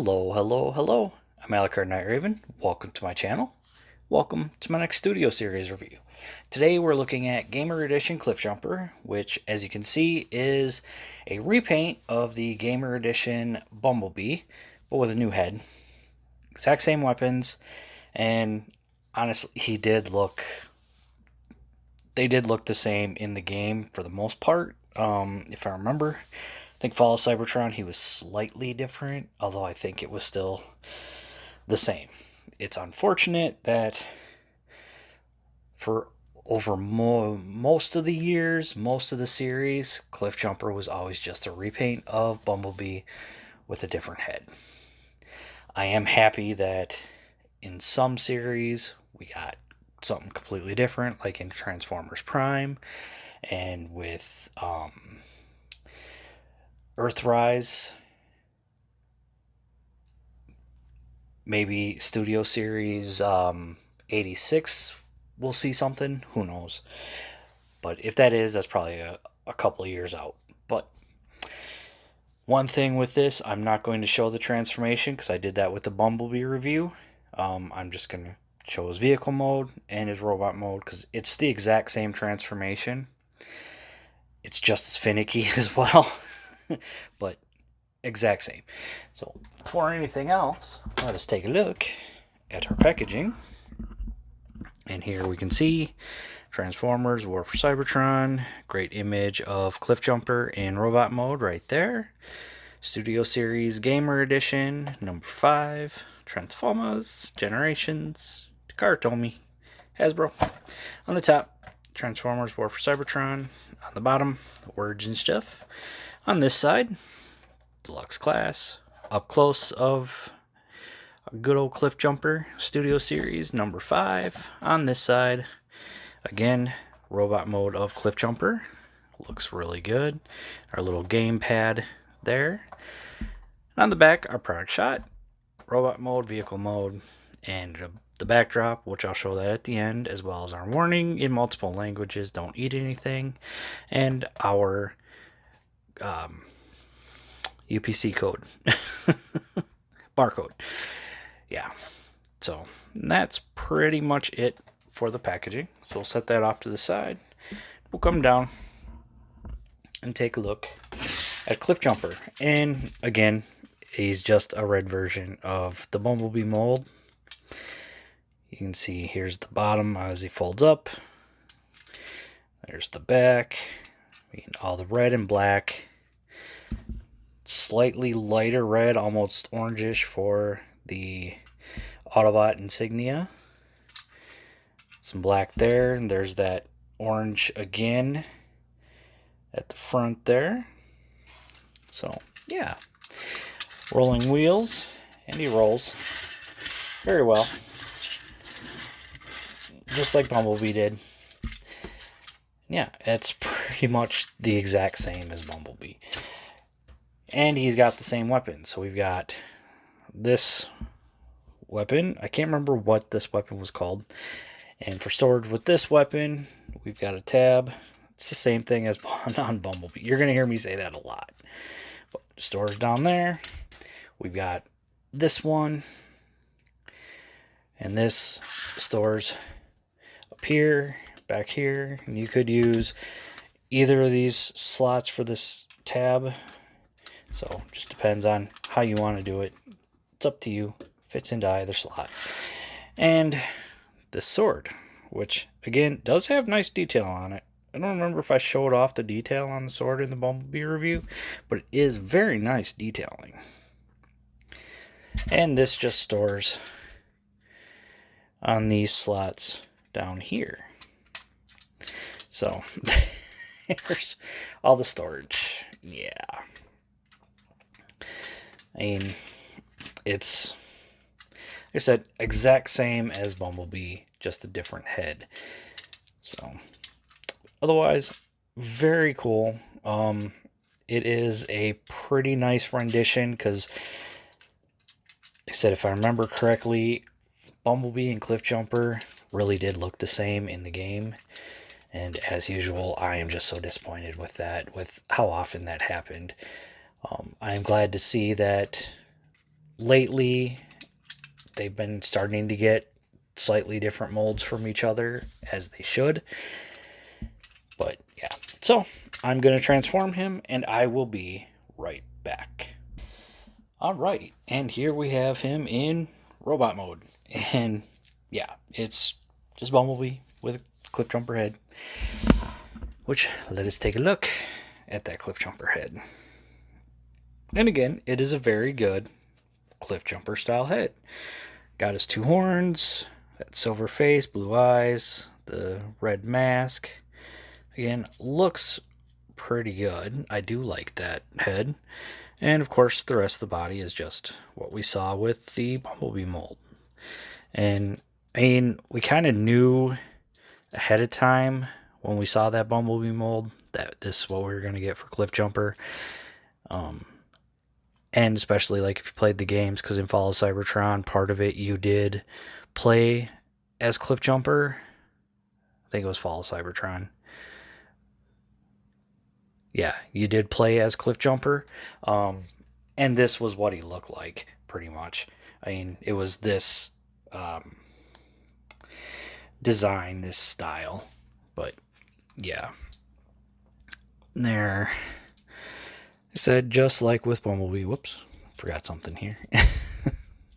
Hello, hello, hello. I'm Alucard Night Raven. Welcome to my channel. Welcome to my next studio series review. Today we're looking at Gamer Edition Cliffjumper, which, as you can see, is a repaint of the Gamer Edition Bumblebee, but with a new head. Exact same weapons, and honestly, they did look the same in the game for the most part. If I remember, I think Fall of Cybertron, he was slightly different, although I think it was still the same. It's unfortunate that for over most of the years, most of the series, Cliffjumper was always just a repaint of Bumblebee with a different head. I am happy that in some series we got something completely different, like in Transformers Prime and with Earthrise. Maybe Studio Series 86 we'll see something. Who knows? But if that is, that's probably a couple of years out. But one thing with this, I'm not going to show the transformation because I did that with the Bumblebee review. I'm just going to show his vehicle mode and his robot mode because it's the exact same transformation. It's just as finicky as well, but exact same. So before anything else, let us take a look at our packaging. And here we can see Transformers War for Cybertron. Great image of Cliffjumper in robot mode right there. Studio Series Gamer Edition number 5. Transformers Generations. Takara Hasbro. On the top, Transformers War for Cybertron. On the bottom, words and stuff. On this side, Deluxe Class. Up close of a good old Cliffjumper Studio Series number 5. On this side, again, robot mode of Cliffjumper. Looks really good. Our little game pad there. On the back, our product shot, robot mode, vehicle mode, and the backdrop, which I'll show that at the end, as well as our warning in multiple languages, don't eat anything, and our UPC code, barcode. Yeah, so that's pretty much it for the packaging. So we'll set that off to the side. We'll come down and take a look at Cliffjumper. And again, he's just a red version of the Bumblebee mold. You can see here's the bottom as he folds up. There's the back. All the red and black. Slightly lighter red, almost orangish for the Autobot insignia. Some black there, and there's that orange again at the front there. So, yeah. Rolling wheels, and he rolls very well. Just like Bumblebee did. Yeah, it's pretty much the exact same as Bumblebee. And he's got the same weapon. So we've got this weapon. I can't remember what this weapon was called. And for storage with this weapon, we've got a tab. It's the same thing as on Bumblebee. You're going to hear me say that a lot. But storage down there. We've got this one. And this stores up here, back here. And you could use either of these slots for this tab. So just depends on how you want to do it. It's up to you. Fits into either slot. And this sword, which again does have nice detail on it. I don't remember if I showed off the detail on the sword in the Bumblebee review, but it is very nice detailing. And this just stores on these slots down here. So here's all the storage. Yeah. I mean, it's, like I said, exact same as Bumblebee, just a different head. So, otherwise, very cool. It is a pretty nice rendition because, like I said, if I remember correctly, Bumblebee and Cliffjumper really did look the same in the game. And as usual, I am just so disappointed with that, with how often that happened. I am glad to see that lately they've been starting to get slightly different molds from each other, as they should. But yeah, so I'm going to transform him, and I will be right back. All right, and here we have him in robot mode. And yeah, it's just Bumblebee with a Cliffjumper head. Which, let us take a look at that Cliffjumper head. And again, it is a very good Cliffjumper style head. Got his two horns, that silver face, blue eyes, the red mask. Again, looks pretty good. I do like that head. And of course, the rest of the body is just what we saw with the Bumblebee mold. And I mean, we kind of knew ahead of time when we saw that Bumblebee mold that this is what we were going to get for Cliffjumper. And especially like if you played the games, because in Fall of Cybertron, part of it you did play as Cliffjumper. I think it was Fall of Cybertron. Yeah, you did play as Cliffjumper. And this was what he looked like, pretty much. I mean, it was this design, this style. But yeah. There. I said, just like with Bumblebee. Whoops, forgot something here.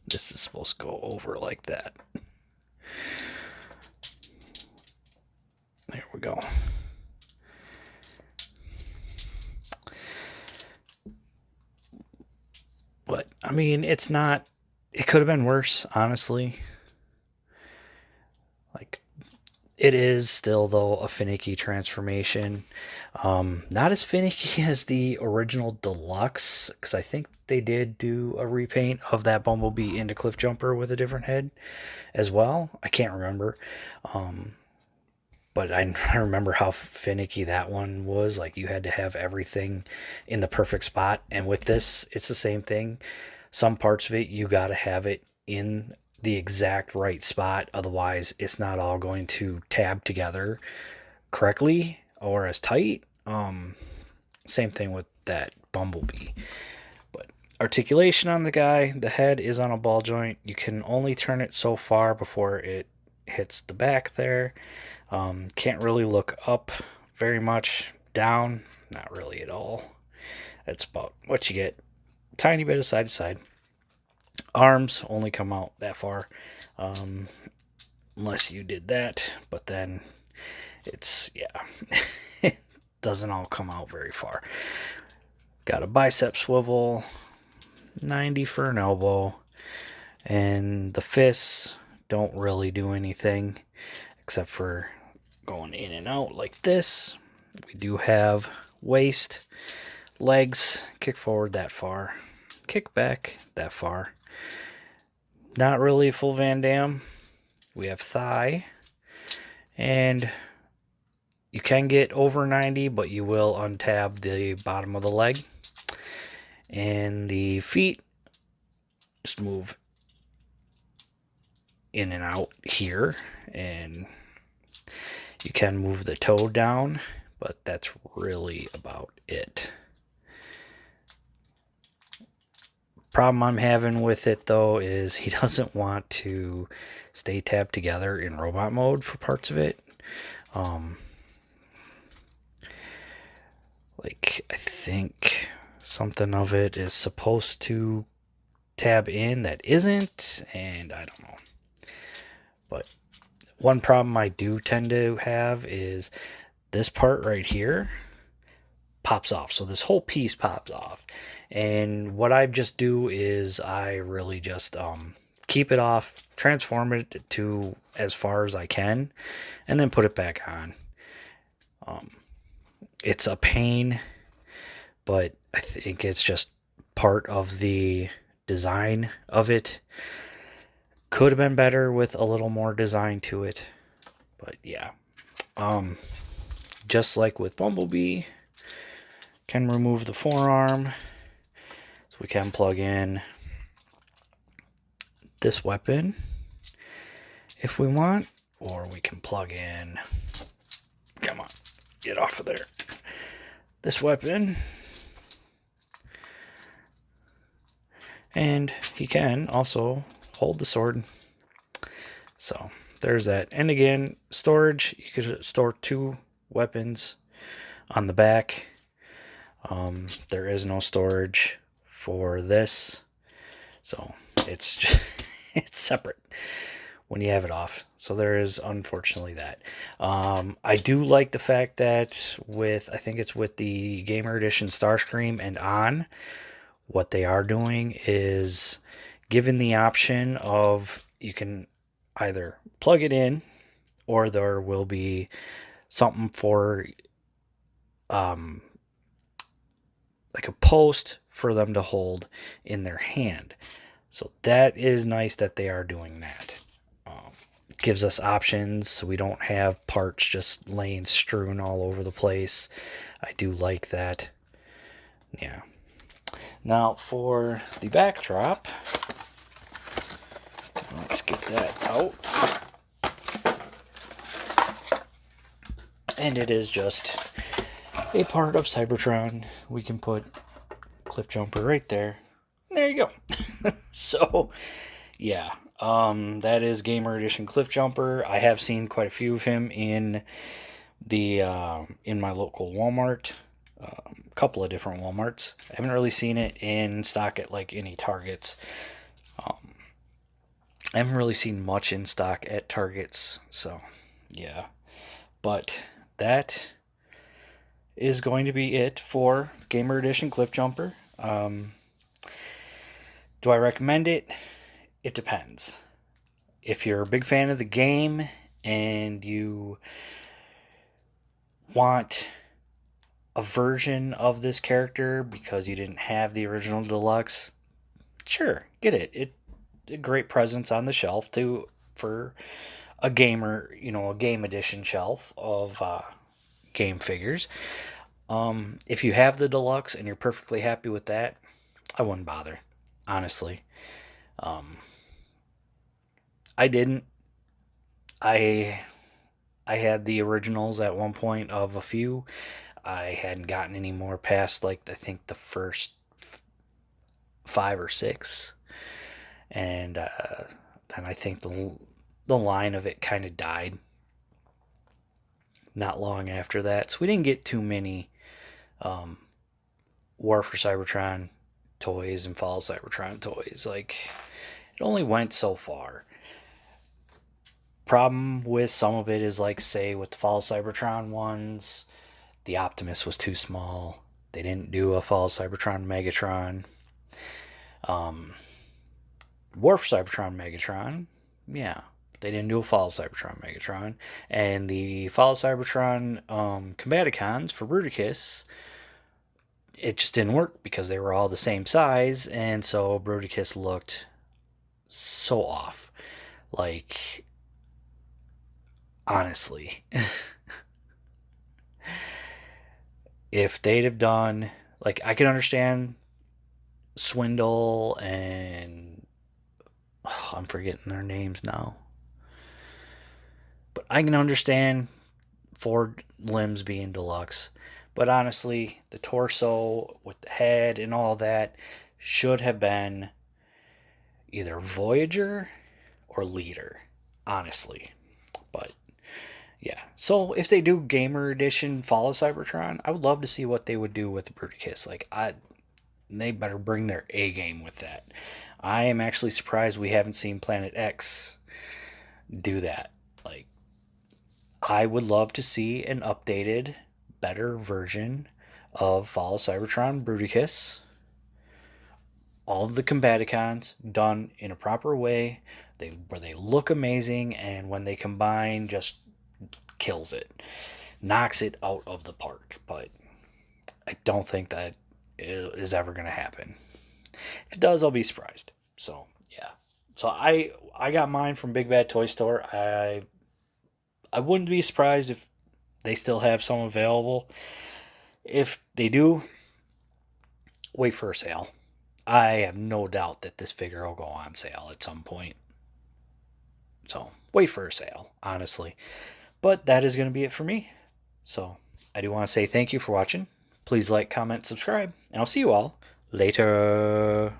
This is supposed to go over like that. There we go. But, I mean, it's not... It could have been worse, honestly. Like, it is still, though, a finicky transformation. Not as finicky as the original Deluxe, because I think they did do a repaint of that Bumblebee into Cliffjumper with a different head as well. I can't remember. But I remember how finicky that one was. Like, you had to have everything in the perfect spot. And with this, it's the same thing. Some parts of it, you got to have it in the exact right spot. Otherwise, it's not all going to tab together correctly or as tight. Same thing with that Bumblebee. But articulation on the guy, the head is on a ball joint. You can only turn it so far before it hits the back there. Can't really look up very much. Down, not really at all. That's about what you get. Tiny bit of side to side. Arms only come out that far. Unless you did that. But then it's, yeah. It doesn't all come out very far. Got a bicep swivel. 90 for an elbow. And the fists don't really do anything except for going in and out like this. We do have waist, legs, kick forward that far, kick back that far. Not really full Van Damme. We have thigh, and you can get over 90, but you will untab the bottom of the leg. And the feet just move in and out here, and you can move the toe down, but that's really about it. Problem I'm having with it, though, is he doesn't want to stay tabbed together in robot mode for parts of it. Like, I think something of it is supposed to tab in that isn't, and I don't know. But one problem I do tend to have is this part right here pops off. So this whole piece pops off. And what I just do is I really just keep it off, transform it to as far as I can, and then put it back on. It's a pain, but I think it's just part of the design of it. Could have been better with a little more design to it. But yeah. Just like with Bumblebee, can remove the forearm. So we can plug in this weapon if we want. Or we can plug in... Come on, get off of there. This weapon. And he can also hold the sword. So there's that. And again, storage, you could store 2 weapons on the back. There is no storage for this, so it's just, it's separate when you have it off. So there is unfortunately that. I do like the fact that I think it's with the Gamer Edition Starscream and on, what they are doing is given the option of you can either plug it in or there will be something for like a post for them to hold in their hand. So that is nice that they are doing that. Gives us options so we don't have parts just laying strewn all over the place. I do like that. Yeah. Now for the backdrop, let's get that out. And it is just a part of Cybertron. We can put Cliffjumper right there. There you go. So, yeah. That is Gamer Edition Cliffjumper. I have seen quite a few of him in my local Walmart. A couple of different Walmarts. I haven't really seen it in stock at like any Targets. I haven't really seen much in stock at Targets. So, yeah. But that is going to be it for Gamer Edition Cliffjumper. Do I recommend it? It depends. If you're a big fan of the game and you want a version of this character because you didn't have the original deluxe, sure, get it. It's a great presence on the shelf for a gamer, a game edition shelf of game figures. If you have the deluxe and you're perfectly happy with that, I wouldn't bother, honestly. I didn't. I had the originals at one point of a few. I hadn't gotten any more past like I think the first 5 or 6, and then I think the line of it kind of died. Not long after that, so we didn't get too many War for Cybertron toys and Fall Cybertron toys. Like it only went so far. Problem with some of it is like say with the Fall Cybertron ones, the Optimus was too small. They didn't do a Fall Cybertron Megatron. War for Cybertron Megatron, yeah, they didn't do a Fall Cybertron Megatron. And the Fall Cybertron Combaticons for Bruticus, it just didn't work because they were all the same size, and so Bruticus looked so off. Like, honestly, if they'd have done, like, I can understand Swindle and I'm forgetting their names now, but I can understand 4 limbs being deluxe. But honestly, the torso with the head and all that should have been either Voyager or Leader, honestly. But yeah, so if they do Gamer Edition Fall of Cybertron, I would love to see what they would do with the Bruticus. Like, they better bring their A game with that. I am actually surprised we haven't seen Planet X do that. Like, I would love to see an updated, better version of Fall of Cybertron Bruticus. All of the Combaticons done in a proper way, where they look amazing, and when they combine, just kills it, knocks it out of the park. But I don't think that is ever going to happen. If it does, I'll be surprised. So yeah, so I got mine from Big Bad Toy Store. I wouldn't be surprised if they still have some available. If they do, wait for a sale. I have no doubt that this figure will go on sale at some point. So wait for a sale, honestly. But that is going to be it for me. So I do want to say thank you for watching. Please like, comment, subscribe, and I'll see you all later.